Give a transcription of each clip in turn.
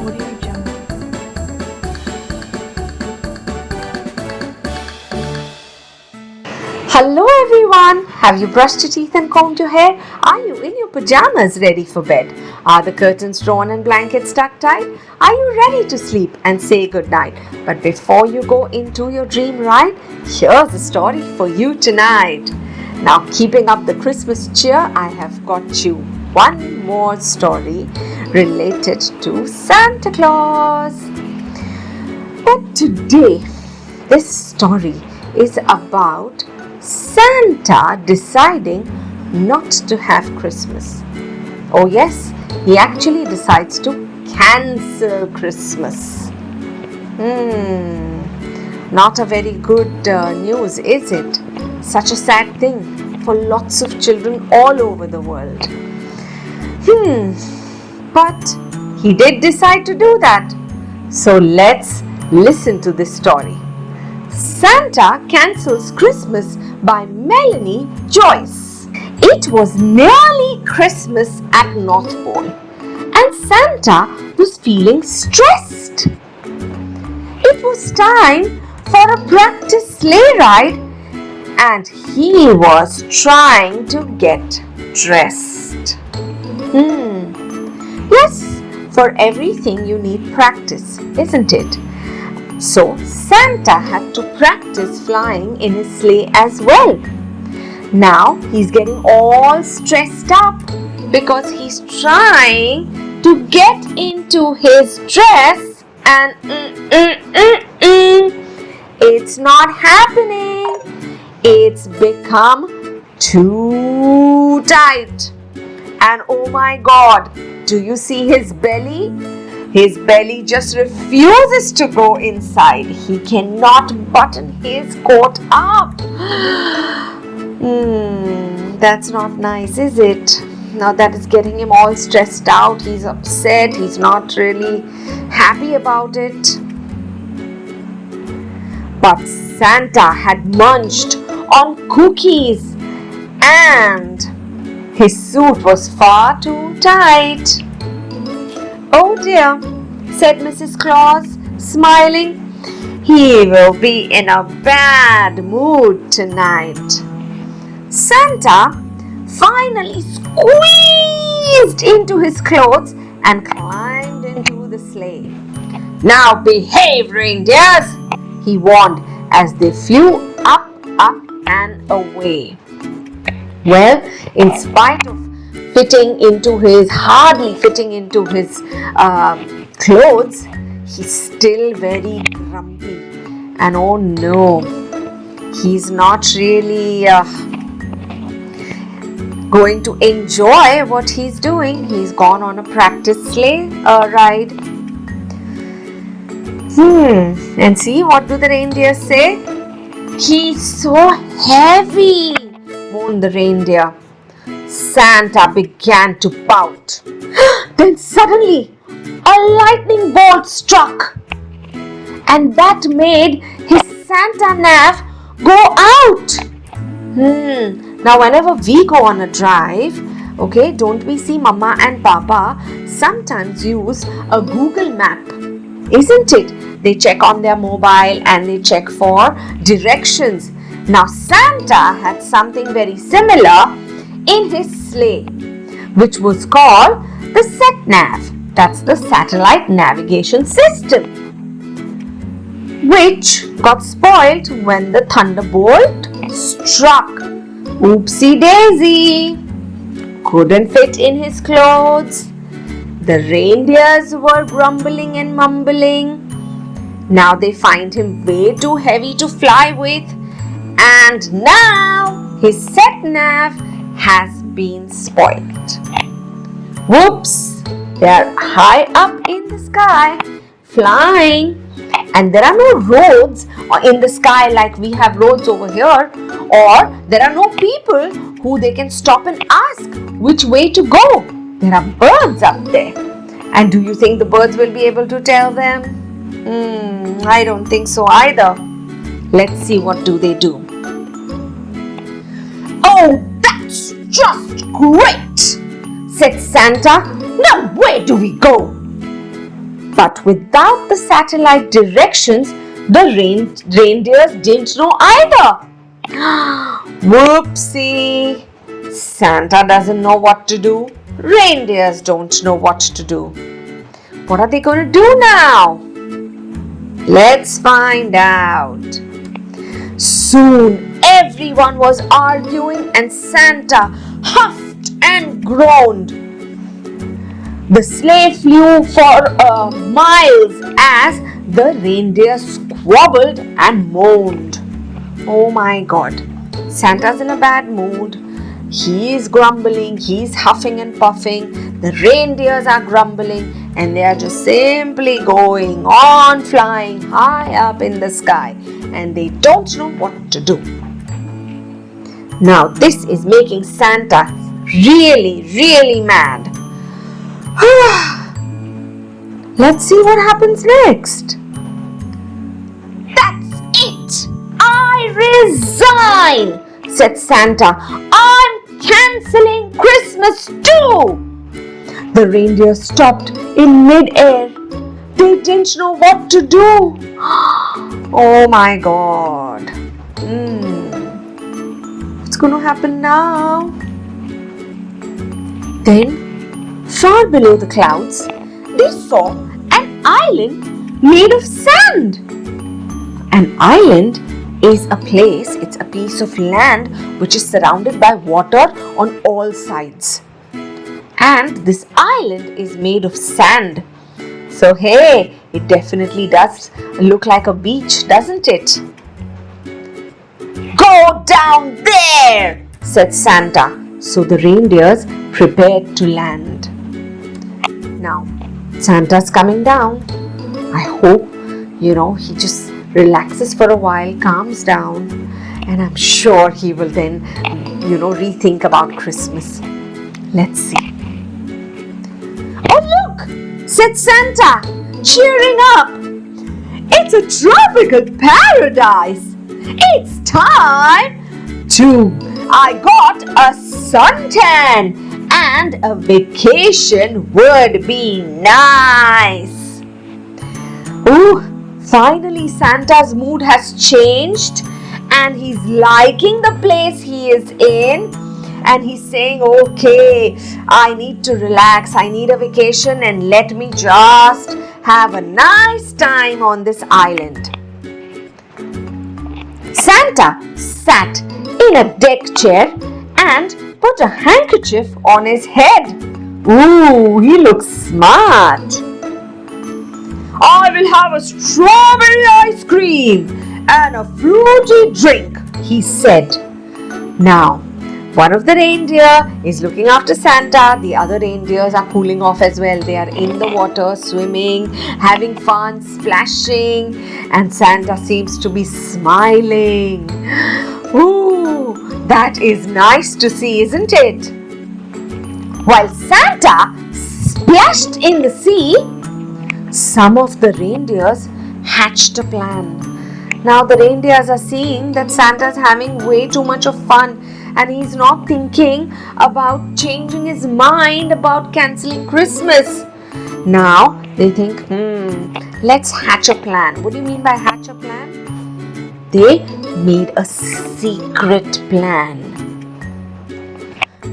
Audio Jungle. Hello everyone! Have you brushed your teeth and combed your hair? Are you in your pajamas ready for bed? Are the curtains drawn and blankets tucked tight? Are you ready to sleep and say goodnight? But before you go into your dream ride, here's a story for you tonight. Now, keeping up the Christmas cheer, I have got you one more story related to Santa Claus. But today, this story is about Santa deciding not to have Christmas. Oh yes, he actually decides to cancel Christmas. Not a very good news, is it? Such a sad thing for lots of children all over the world. But he did decide to do that. So let's listen to this story. Santa Cancels Christmas by Melanie Joyce. It was nearly Christmas at North Pole and Santa was feeling stressed. It was time for a practice sleigh ride and he was trying to get dressed. Yes, for everything you need practice, isn't it? So Santa had to practice flying in his sleigh as well. Now he's getting all stressed up because he's trying to get into his dress and it's not happening. It's become too tight. And oh my God, do you see his belly? His belly just refuses to go inside. He cannot button his coat up. That's not nice, is it? Now that is getting him all stressed out. He's upset. He's not really happy about it. But Santa had munched on cookies and his suit was far too tight. Oh dear, said Mrs. Claus, smiling. He will be in a bad mood tonight. Santa finally squeezed into his clothes and climbed into the sleigh. Now behave, reindeers, he warned as they flew up, up and away. Well, in spite of hardly fitting into his clothes, he's still very grumpy. And oh no, he's not really going to enjoy what he's doing. He's gone on a practice sleigh ride. And see, what do the reindeers say? He's so heavy, moaned the reindeer. Santa began to pout. Then suddenly a lightning bolt struck and that made his Santa nav go out. Now whenever we go on a drive, okay, don't we see Mama and Papa sometimes use a Google map, isn't it? They check on their mobile and they check for directions. Now Santa had something very similar in his sleigh, which was called the sat-nav. That's the satellite navigation system, which got spoiled when the thunderbolt struck. Oopsie daisy! Couldn't fit in his clothes. The reindeers were grumbling and mumbling. Now they find him way too heavy to fly with, and now his sat-nav has been spoiled. Whoops! They are high up in the sky, flying, and there are no roads in the sky like we have roads over here, or there are no people who they can stop and ask which way to go. There are birds up there. And do you think the birds will be able to tell them? I don't think so either. Let's see what do they do. Oh, that's just great, said Santa. Now where do we go? without the satellite directions, the reindeers didn't know either. Whoopsie! Santa doesn't know what to do. Reindeers don't know what to do. What are they going to do now? Let's find out. Soon everyone was arguing and Santa huffed and groaned. The sleigh flew for miles as the reindeer squabbled and moaned. Oh my God, Santa's in a bad mood. He is grumbling, he's huffing and puffing. The reindeers are grumbling and they are just simply going on flying high up in the sky and they don't know what to do. Now this is making Santa really mad. Let's see what happens next. That's it! I resign, said Santa. I'm cancelling Christmas too. The reindeer stopped in mid-air. They didn't know what to do. Oh my God. What's going to happen now? Then, far below the clouds, they saw an island made of sand. An island is a place, it's a piece of land which is surrounded by water on all sides. And this island is made of sand. So hey, it definitely does look like a beach, doesn't it? Go down there, said Santa. So the reindeers prepared to land. Now, Santa's coming down. I hope, he just relaxes for a while, calms down, and I'm sure he will then, rethink about Christmas. Let's see. Oh, look, said Santa, cheering up. It's a tropical paradise. It's time I got a suntan and a vacation would be nice. Ooh, finally Santa's mood has changed and he's liking the place he is in and he's saying, okay, I need to relax, I need a vacation and let me just have a nice time on this island. Santa sat in a deck chair and put a handkerchief on his head. Ooh, he looks smart. I will have a strawberry ice cream and a fruity drink, he said. Now, one of the reindeer is looking after Santa. The other reindeers are cooling off as well. They are in the water, swimming, having fun, splashing, and Santa seems to be smiling. Ooh, that is nice to see, isn't it? While Santa splashed in the sea, some of the reindeers hatched a plan. Now the reindeers are seeing that Santa's having way too much of fun and he's not thinking about changing his mind about cancelling Christmas. Now they think, let's hatch a plan. What do you mean by hatch a plan? They made a secret plan.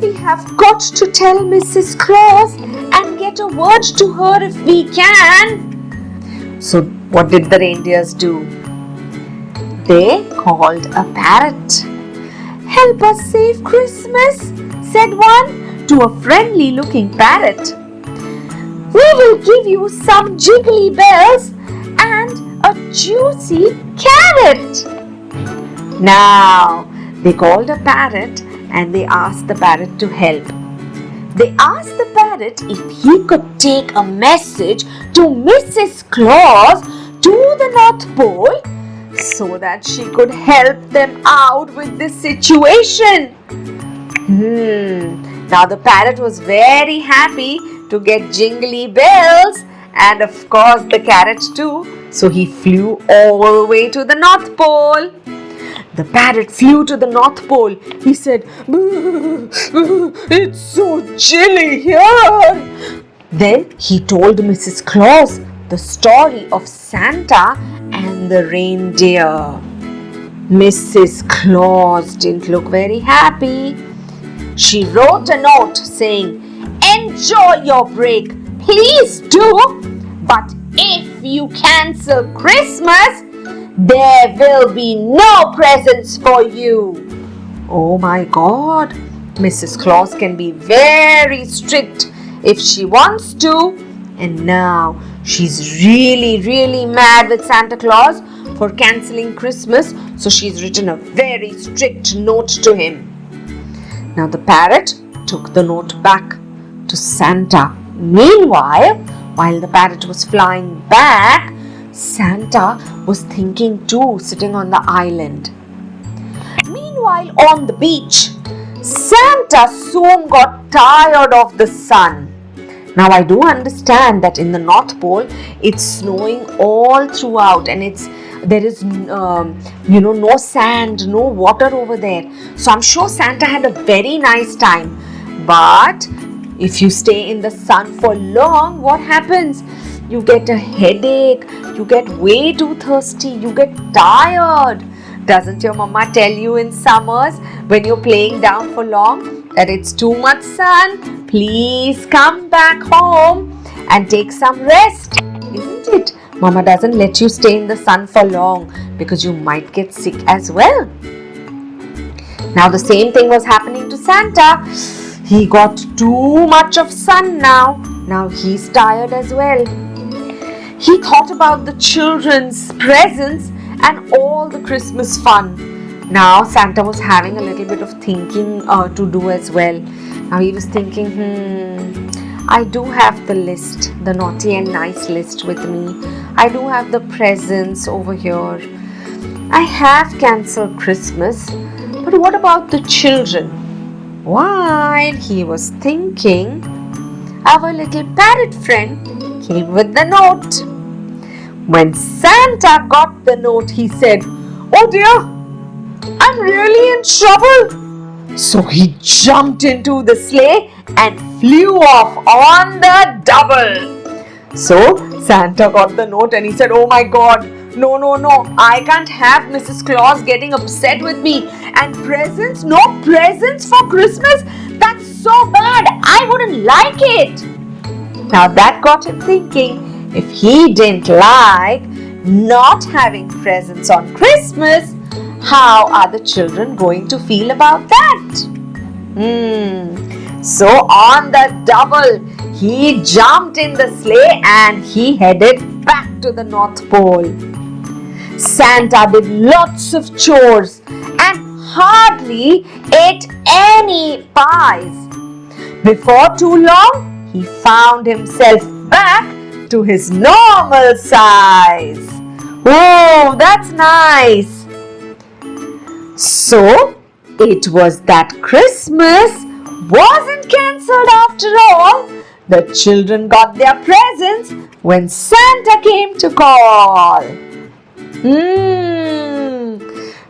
We have got to tell Mrs. Claus and get a word to her if we can. So what did the reindeers do? They called a parrot. Help us save Christmas, said one to a friendly looking parrot. We will give you some jiggly bells and a juicy carrot. Now, they called a parrot and they asked the parrot to help. They asked the parrot if he could take a message to Mrs. Claus to the North Pole so that she could help them out with this situation. Now the parrot was very happy to get jingly bells and of course the carrot too. So he flew all the way to the North Pole. The parrot flew to the North Pole. He said, "It's so chilly here." Then he told Mrs. Claus the story of Santa and the reindeer. Mrs. Claus didn't look very happy. She wrote a note saying, "Enjoy your break, please do, but if you cancel Christmas, there will be no presents for you." Oh my God, Mrs. Claus can be very strict if she wants to. And now she's really mad with Santa Claus for cancelling Christmas, so she's written a very strict note to him. Now the parrot took the note back to Santa. Meanwhile, while the parrot was flying back, Santa was thinking too, sitting on the island. Meanwhile, on the beach, Santa soon got tired of the sun. Now I do understand that in the North Pole it's snowing all throughout, and there is no sand, no water over there. So I'm sure Santa had a very nice time. But if you stay in the sun for long, what happens? You get a headache, you get way too thirsty, you get tired. Doesn't your mama tell you in summers when you're playing down for long that it's too much sun? Please come back home and take some rest, isn't it? Mama doesn't let you stay in the sun for long because you might get sick as well. Now the same thing was happening to Santa. He got too much of sun now. Now he's tired as well. He thought about the children's presents and all the Christmas fun. Now Santa was having a little bit of thinking to do as well. Now he was thinking, I do have the list, the naughty and nice list with me. I do have the presents over here. I have cancelled Christmas, but what about the children? While he was thinking, our little parrot friend came with the note. When Santa got the note, he said, "Oh dear, I'm really in trouble." So he jumped into the sleigh and flew off on the double. So Santa got the note and he said, "Oh my God, no, I can't have Mrs. Claus getting upset with me. And presents, no presents for Christmas? That's so bad. I wouldn't like it." Now that got him thinking, if he didn't like not having presents on Christmas, how are the children going to feel about that? So on the double, he jumped in the sleigh and he headed back to the North Pole. Santa did lots of chores and hardly ate any pies. Before too long, he found himself back to his normal size. Oh, that's nice. So, it was that Christmas wasn't cancelled after all. The children got their presents when Santa came to call.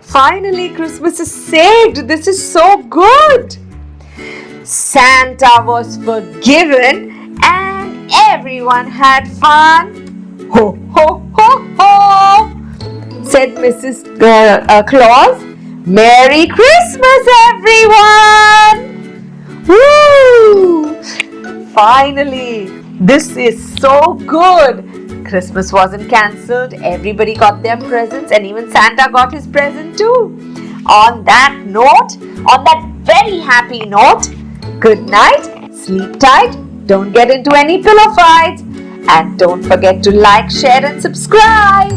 Finally, Christmas is saved. This is so good. Santa was forgiven and everyone had fun. Ho, ho, ho, ho, said Mrs. Claus. Merry Christmas, everyone! Woo! Finally, this is so good. Christmas wasn't cancelled. Everybody got their presents and even Santa got his present too. On that note, on that very happy note, good night, sleep tight, don't get into any pillow fights, and don't forget to like, share and subscribe.